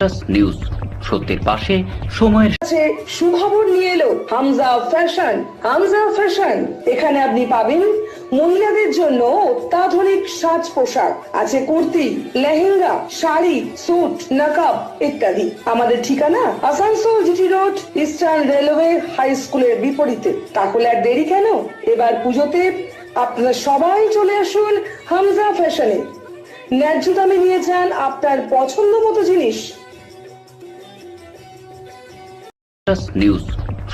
News সত্যের পাশে সময়ের কাছে সুখবর নিয়ে এলো হামজা ফ্যাশন। হামজা ফ্যাশন, এখানে আপনি পাবেন মহিলাদের জন্য অত্যাধুনিক সাজ পোশাক, আছে কুর্তি, লেহেঙ্গা, শাড়ি, স্যুট, নকাব ইত্যাদি। আমাদের ঠিকানা Asansol GT road, eastern railway high স্কুলের বিপরীতে। তাহলে আর দেরি কেন, এবার পুজোতে আপনারা সবাই চলে আসুন হামজা ফ্যাশনে। ন্যায্য দামে নিয়ে যান আপনার পছন্দ মতো জিনিস। নিউজ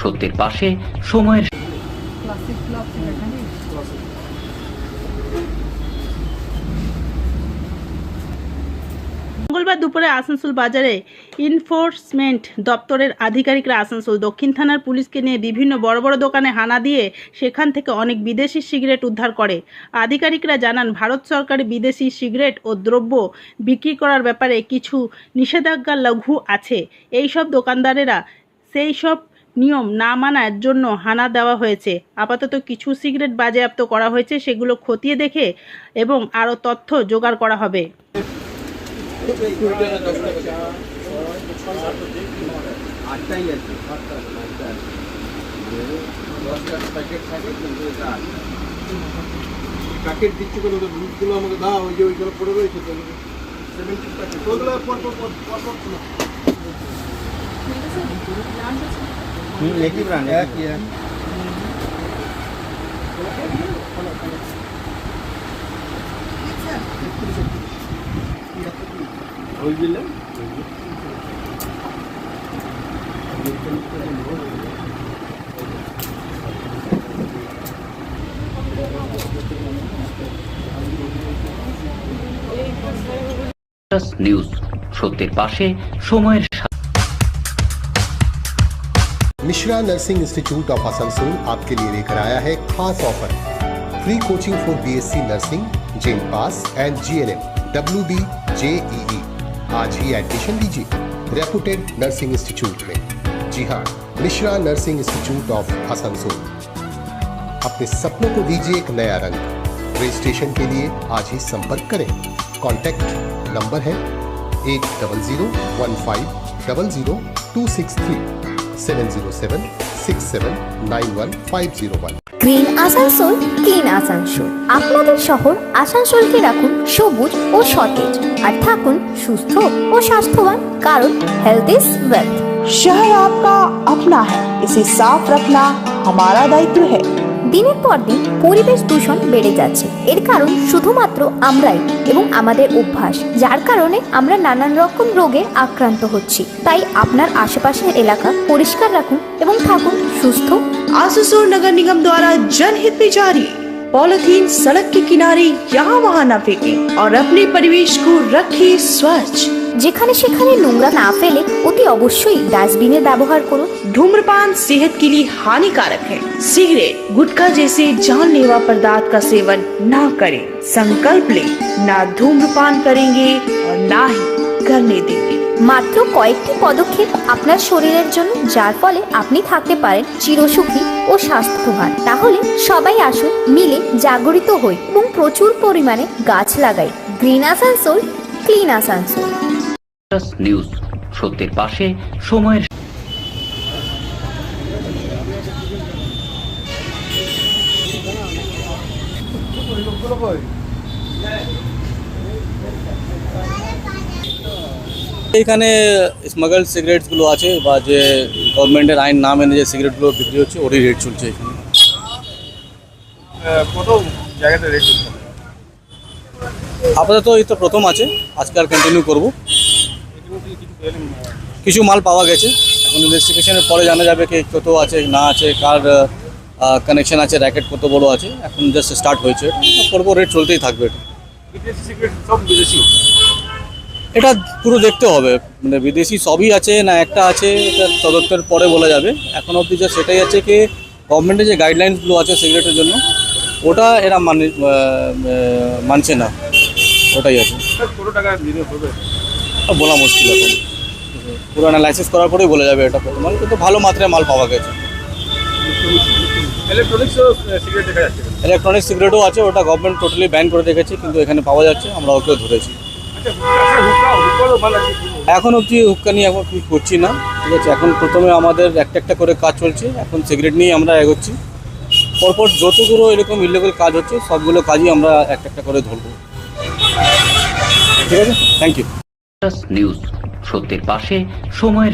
সত্যের পাশে সময়ের মঙ্গলবার দুপুরে আসানসোল বাজারে এনফোর্সমেন্ট দপ্তরের আধিকারিকরা আসানসোল দক্ষিণ থানার পুলিশকে নিয়ে বিভিন্ন বড় বড় দোকানে হানা দিয়ে সেখান থেকে অনেক বিদেশি সিগারেট উদ্ধার করে। আধিকারিকরা জানান, ভারত সরকার বিদেশি সিগারেট ও দ্রব্য বিক্রি করার ব্যাপারে কিছু নিষেধাজ্ঞা লাগু আছে। এই সব দোকানদারেরা সেই সব নিয়ম না মানার জন্য হানা দেওয়া হয়েছে। আপাতত কিছু সিগারেট বাজেয়াপ্ত করা হয়েছে, সেগুলো খতিয়ে দেখে এবং আরও তথ্য জোগাড় করা হবে। প্যাকেট দিচ্ছি কোনো দুধগুলো আমাকে দাও, ওই যে ওইগুলো পড়ে রয়েছে তো 70 প্যাকেট ওগুলো পর একই ব্র্যান্ড একই ওই দিলে নিউজ সত্যের পাশে সময়ের Mishra nursing institute of Asansol आपके लिए लेकर आया है खास offer. Free coaching for BSc nursing, JENPAS and GNM, WB, JEE। आज ही एडमिशन लीजिए रेपुटेड नर्सिंग इंस्टीट्यूट में। जी हाँ, Mishra nursing institute of Asansol. अपने सपनों को दीजिए एक नया रंग। रजिस्ट्रेशन के लिए आज ही संपर्क करें। कॉन्टैक्ट नंबर है 8015000263 7076791501। Green Asansol, clean Asansol. আপনাদের শহর আসানসোলকে রাখুন সবুজ ও সতেজ, আর থাকুন সুস্থ ও স্বাস্থ্যবান, কারণ হেলথ ইজ ওয়েলথ। शहर आपका अपना है, इसे साफ रखना हमारा दायित्व है। দিনের পর দিন পরিবেশ দূষণ বেড়ে যাচ্ছে। এর কারণ শুধুমাত্র আমরাই এবং আমাদের অভ্যাস, যার কারণে আমরা নানান রকম রোগে আক্রান্ত হচ্ছি। তাই আপনার আশেপাশের এলাকা পরিষ্কার রাখুন এবং থাকুন সুস্থ। आसनसोल नगर निगम द्वारा जनहित में जारी। पॉलिथीन सड़क के किनारे यहाँ वहाँ न फेंकें और अपने परिवेश को रखें स्वच्छ। যেখানে সেখানে নোংরা না ফেলে অতি অবশ্যই ডাস্টবিনের ব্যবহার করুন। धूम्रपान सेहत के लिए हानिकारक है। सिगरेट, गुटखा जैसे जानलेवा पदार्थ का सेवन न करें। संकल्प ले, ना धूम्रपान करेंगे और ना ही करने देंगे। মাত্র কয়েকটি পদক্ষেপ আপনার শরীরের জন্য, যার ফলে আপনি থাকতে পারেন চিরসুখী ও স্বাস্থ্যবান। তাহলে সবাই আসুন, মিলে জাগরিত হই এবং প্রচুর পরিমাণে গাছ লাগাই। Green Asansol, clean Asansol. News সত্যের পাশে সময়ের এখানে স্মাগল সিগারেটসগুলো আছে বা যে গভর্নমেন্টের আইন না মেনে যে সিগারেটগুলো বিক্রি হচ্ছে, ওরই রেট চলছে এখানে। কত জায়গাতে রেট চলছে? আপাতত এই তো প্রথম আছে, আজকে আর কন্টিনিউ করবো। কিছু মাল পাওয়া গেছে, এখন ইনভেস্টিগেশনের পরে জানা যাবে কি কত আছে না আছে, কার কানেকশন আছে, র্যাকেট কত বড় আছে। এখন জাস্ট স্টার্ট হয়েছে, করবো, রেট চলতেই থাকবে। এটা বিদেশি সিগারেট সব বিদেশি? এটা পুরো দেখতে হবে, মানে বিদেশি সবই আছে না একটা আছে, এটা তদন্তের পরে বলা যাবে। এখন অবধি যা সেটাই আছে কি গভর্নমেন্টের যে গাইডলাইন্সগুলো আছে সিগারেটের জন্য, ওটা এরা মানছে না, ওটাই আছে। কত টাকা নিতে হবে বলা মুশকিল, এখন পুরো অ্যানালাইসিস করার পরেই বলা যাবে এটা কত মাল, কিন্তু ভালো মাত্রায় মাল পাওয়া গেছে। ইলেকট্রনিক্সও সিগারেট দেখা যাচ্ছে? ইলেকট্রনিক সিগারেটও আছে, ওটা গভর্নমেন্ট টোটালি ব্যান করে দেখেছে, কিন্তু এখানে পাওয়া যাচ্ছে, আমরা ওকেও ধরেছি। এখন অবধি হুক্কা নিয়ে এখন কিছু করছি না, ঠিক আছে। এখন প্রথমে আমাদের একটা একটা করে কাজ চলছে, এখন সিগারেট নিয়ে আমরা এগোচ্ছি। পরপর যতগুলো এরকম ইলিগাল কাজ হচ্ছে সবগুলো কাজই আমরা একটা একটা করে ধরবো, ঠিক আছে। Thank you. নিউজ, সত্যের পাশে সময়ের